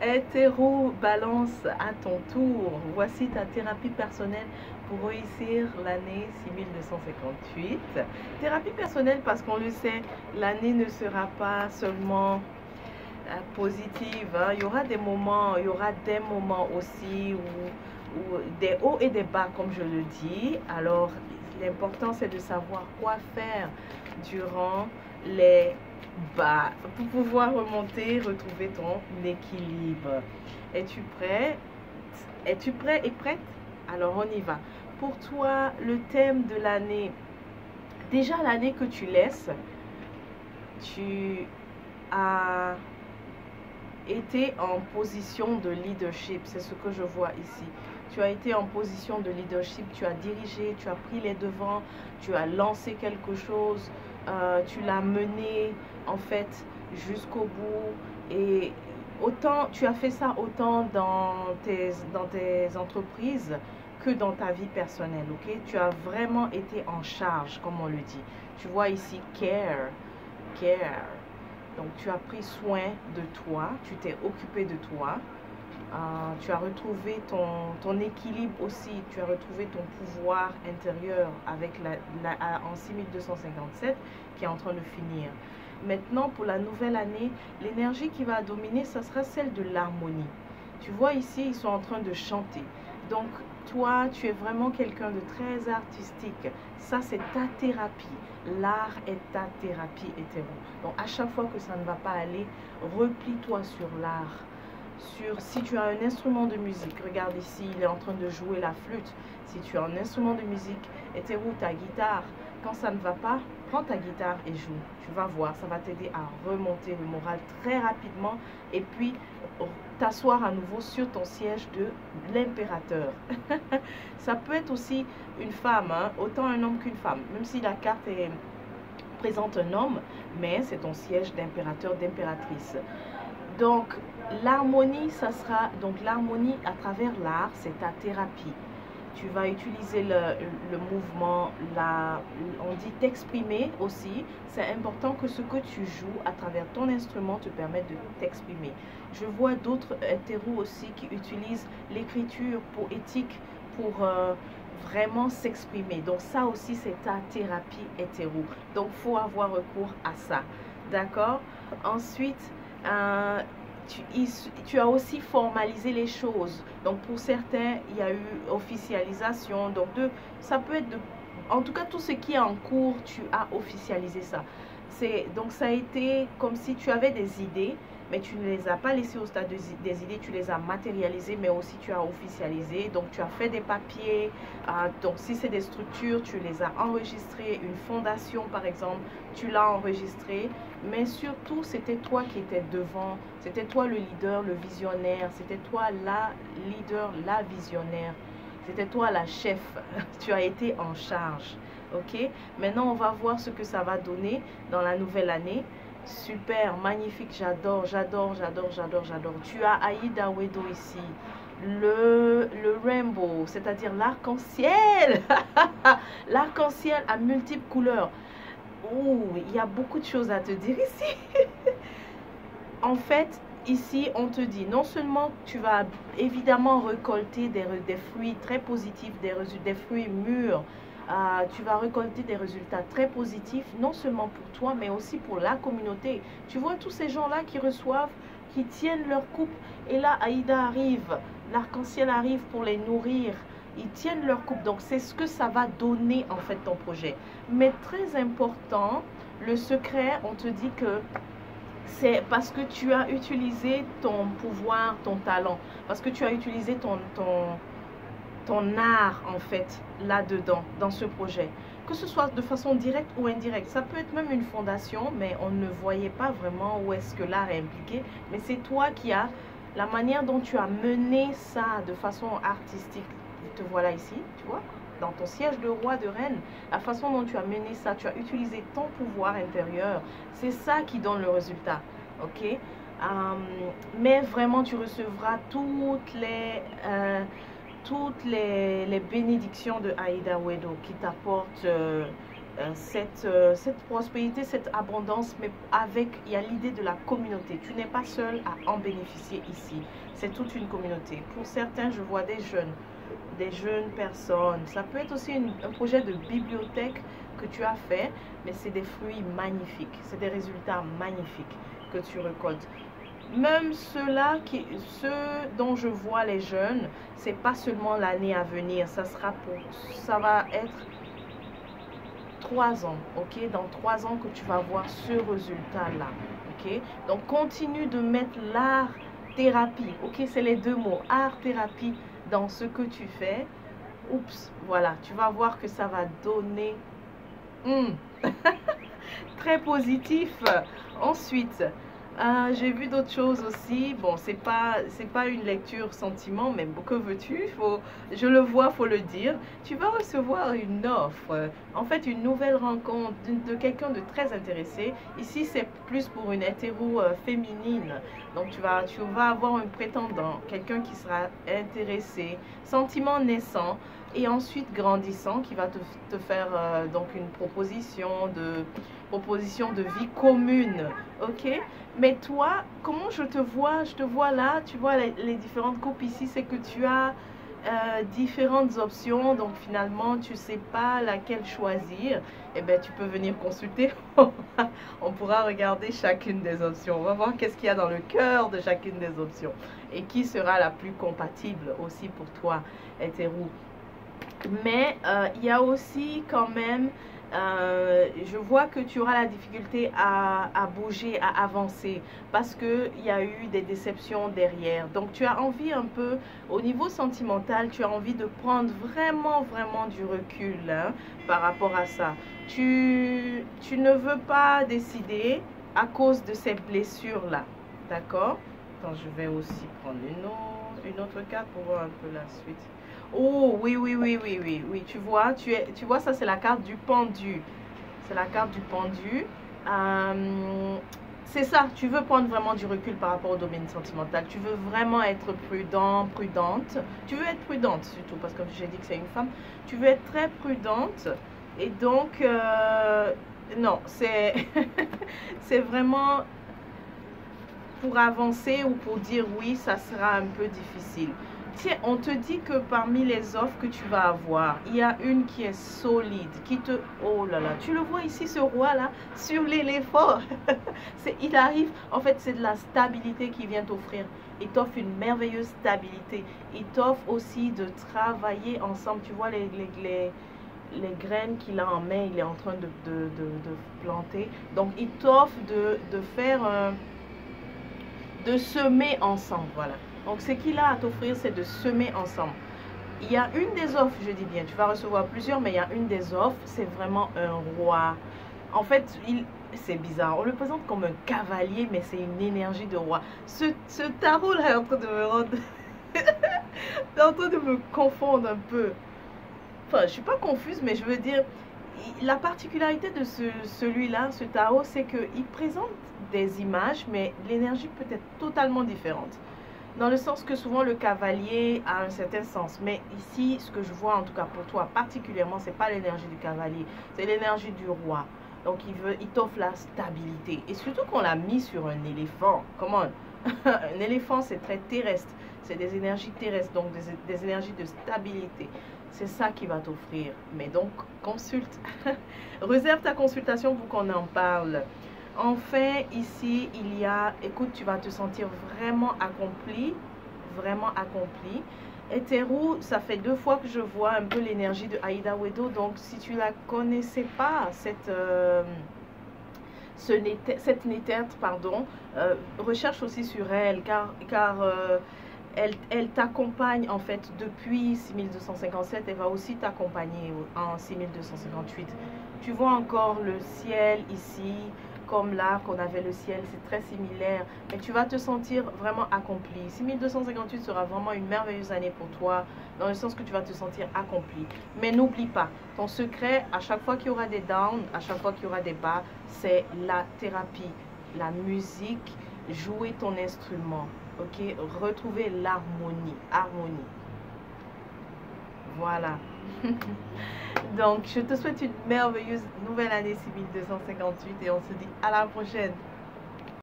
Hétéro, balance à ton tour. Voici ta thérapie personnelle pour réussir l'année 6258. Thérapie personnelle parce qu'on le sait, l'année ne sera pas seulement positive, hein. Il y aura des moments aussi où des hauts et des bas, comme je le dis. Alors, l'important, c'est de savoir quoi faire durant les bas pour pouvoir remonter, retrouver ton équilibre. Es-tu prêt? Es-tu prêt et prête? Alors, on y va. Pour toi, le thème de l'année, déjà l'année que tu laisses, tu as été en position de leadership. C'est ce que je vois ici. Tu as été en position de leadership, tu as dirigé, tu as pris les devants, tu as lancé quelque chose, tu l'as mené en fait jusqu'au bout. Et autant tu as fait ça autant dans tes entreprises que dans ta vie personnelle, ok? Tu as vraiment été en charge, comme on le dit. Tu vois ici care, care. Donc, tu as pris soin de toi, tu t'es occupé de toi, tu as retrouvé ton équilibre aussi, tu as retrouvé ton pouvoir intérieur avec en 6257 qui est en train de finir. Maintenant, pour la nouvelle année, l'énergie qui va dominer, ça sera celle de l'harmonie. Tu vois ici, ils sont en train de chanter. Donc, toi, tu es vraiment quelqu'un de très artistique. Ça, c'est ta thérapie. L'art est ta thérapie hétéro. Donc, à chaque fois que ça ne va pas aller, replie-toi sur l'art. Si tu as un instrument de musique, regarde ici, il est en train de jouer la flûte. Si tu as un instrument de musique, hétéro, ta guitare, quand ça ne va pas, prends ta guitare et joue. Tu vas voir, ça va t'aider à remonter le moral très rapidement et puis t'asseoir à nouveau sur ton siège de l'impérateur. Ça peut être aussi une femme, hein, autant un homme qu'une femme, même si la carte présente un homme, mais c'est ton siège d'impérateur, d'impératrice. Donc, l'harmonie, ça sera, donc l'harmonie à travers l'art, c'est ta thérapie. Tu vas utiliser le mouvement, on dit t'exprimer aussi. C'est important que ce que tu joues à travers ton instrument te permette de t'exprimer. Je vois d'autres hétéros aussi qui utilisent l'écriture poétique pour vraiment s'exprimer. Donc ça aussi, c'est ta thérapie hétéro. Donc, il faut avoir recours à ça. D'accord? Ensuite, tu as aussi formalisé les choses. Donc, pour certains, il y a eu officialisation. Donc, ça peut être en tout cas, tout ce qui est en cours, tu as officialisé ça. Donc, ça a été comme si tu avais des idées, mais tu ne les as pas laissées au stade des idées, tu les as matérialisées, mais aussi tu as officialisé. Donc, tu as fait des papiers. Donc, si c'est des structures, tu les as enregistrées. Une fondation, par exemple, tu l'as enregistrée. Mais surtout, c'était toi qui étais devant. C'était toi le leader, le visionnaire. C'était toi la leader, la visionnaire. C'était toi la chef. Tu as été en charge. Ok? Maintenant, on va voir ce que ça va donner dans la nouvelle année. Super, magnifique, j'adore, j'adore, j'adore, j'adore, j'adore. Tu as Aïda Wedo ici. Le rainbow, c'est-à-dire l'arc-en-ciel. L'arc-en-ciel à multiples couleurs. Ouh, il y a beaucoup de choses à te dire ici. En fait, ici, on te dit, non seulement tu vas évidemment récolter des fruits très positifs, des fruits mûrs, tu vas récolter des résultats très positifs, non seulement pour toi, mais aussi pour la communauté. Tu vois tous ces gens-là qui reçoivent, qui tiennent leur coupe, et là, Aïda arrive, l'arc-en-ciel arrive pour les nourrir. Ils tiennent leur coupe. Donc, c'est ce que ça va donner, en fait, ton projet. Mais très important, le secret, on te dit que c'est parce que tu as utilisé ton pouvoir, ton talent. Parce que tu as utilisé ton art, en fait, là-dedans, dans ce projet. Que ce soit de façon directe ou indirecte. Ça peut être même une fondation, mais on ne voyait pas vraiment où est-ce que l'art est impliqué. Mais c'est toi qui as la manière dont tu as mené ça de façon artistique. Te voilà ici, tu vois, dans ton siège de roi, de reine, la façon dont tu as mené ça, tu as utilisé ton pouvoir intérieur, c'est ça qui donne le résultat, ok? Mais vraiment, tu recevras toutes les bénédictions de Aïda Wedo qui t'apportent cette prospérité, cette abondance, mais avec, il y a l'idée de la communauté. Tu n'es pas seul à en bénéficier ici. C'est toute une communauté. Pour certains, je vois des jeunes personnes. Ça peut être aussi un projet de bibliothèque que tu as fait, mais c'est des fruits magnifiques. C'est des résultats magnifiques que tu récoltes. Même ceux dont je vois les jeunes, c'est pas seulement l'année à venir. Ça va être 3 ans, ok? Dans 3 ans que tu vas voir ce résultat-là, ok? Donc, continue de mettre l'art thérapie, ok? C'est les deux mots, art thérapie, dans ce que tu fais. Oups, voilà, tu vas voir que ça va donner très positif. Ensuite, j'ai vu d'autres choses aussi. Bon, c'est pas une lecture sentiment, mais que veux-tu? Je le vois, faut le dire. Tu vas recevoir une offre, en fait, une nouvelle rencontre de quelqu'un de très intéressé. Ici, c'est plus pour une hétéro féminine. Donc, tu vas avoir un prétendant, quelqu'un qui sera intéressé, sentiment naissant et ensuite grandissant, qui va te faire donc une proposition de vie commune, ok? Mais toi, comment je te vois? Je te vois là, tu vois les différentes coupes ici, c'est que tu as différentes options, donc finalement tu sais pas laquelle choisir. Eh bien, tu peux venir consulter. On pourra regarder chacune des options. On va voir qu'est-ce qu'il y a dans le cœur de chacune des options et qui sera la plus compatible aussi pour toi, hétéro. Mais il y a aussi quand même, je vois que tu auras la difficulté à bouger, à avancer, parce qu'il y a eu des déceptions derrière. Donc tu as envie un peu, au niveau sentimental, tu as envie de prendre vraiment, vraiment du recul hein, par rapport à ça. Tu ne veux pas décider à cause de ces blessures-là. D'accord? Attends, je vais aussi prendre une autre carte pour voir un peu la suite. Oh, oui, oui, oui, oui, oui, oui. Tu vois, ça, c'est la carte du pendu. C'est la carte du pendu. C'est ça, tu veux prendre vraiment du recul par rapport au domaine sentimental. Tu veux vraiment être prudent, prudente. Tu veux être prudente surtout, parce que j'ai dit que c'est une femme. Tu veux être très prudente. Et donc, non, c'est c'est vraiment pour avancer ou pour dire oui, ça sera un peu difficile. Tiens, on te dit que parmi les offres que tu vas avoir, il y a une qui est solide, qui te... Oh là là, tu le vois ici, ce roi-là, sur l'éléphant. Il arrive, en fait, c'est de la stabilité qu'il vient t'offrir. Il t'offre une merveilleuse stabilité. Il t'offre aussi de travailler ensemble. Tu vois les graines qu'il a en main, il est en train de planter. Donc, il t'offre de faire... de semer ensemble, voilà. Donc, ce qu'il a à t'offrir, c'est de semer ensemble. Il y a une des offres, je dis bien, tu vas recevoir plusieurs, mais il y a une des offres, c'est vraiment un roi. En fait, c'est bizarre, on le présente comme un cavalier, mais c'est une énergie de roi. Ce tarot-là est en train de me rendre... est en train de me confondre un peu. Enfin, je ne suis pas confuse, mais je veux dire, la particularité de celui-là, ce tarot, c'est qu'il présente des images, mais l'énergie peut être totalement différente. Dans le sens que souvent le cavalier a un certain sens. Mais ici, ce que je vois en tout cas pour toi particulièrement, c'est pas l'énergie du cavalier, c'est l'énergie du roi. Donc il t'offre la stabilité. Et surtout qu'on l'a mis sur un éléphant. Comment? Un éléphant, c'est très terrestre. C'est des énergies terrestres, donc des énergies de stabilité. C'est ça qui va t'offrir. Mais donc, consulte. Réserve ta consultation pour qu'on en parle. Enfin, ici, il y a, écoute, tu vas te sentir vraiment accompli, vraiment accompli. Hétéro, ça fait 2 fois que je vois un peu l'énergie de Aïda Wedo. Donc, si tu la connaissais pas, cette nétêtre, pardon, recherche aussi sur elle, car elle t'accompagne en fait depuis 6257, elle va aussi t'accompagner en 6258. Tu vois encore le ciel ici, comme là qu'on avait le ciel, c'est très similaire, mais tu vas te sentir vraiment accompli. 6258 sera vraiment une merveilleuse année pour toi, dans le sens que tu vas te sentir accompli. Mais n'oublie pas, ton secret, à chaque fois qu'il y aura des downs, à chaque fois qu'il y aura des bas, c'est la thérapie, la musique, jouer ton instrument, ok? Retrouver l'harmonie, harmonie. Voilà. Donc, je te souhaite une merveilleuse nouvelle année 6258 et on se dit à la prochaine.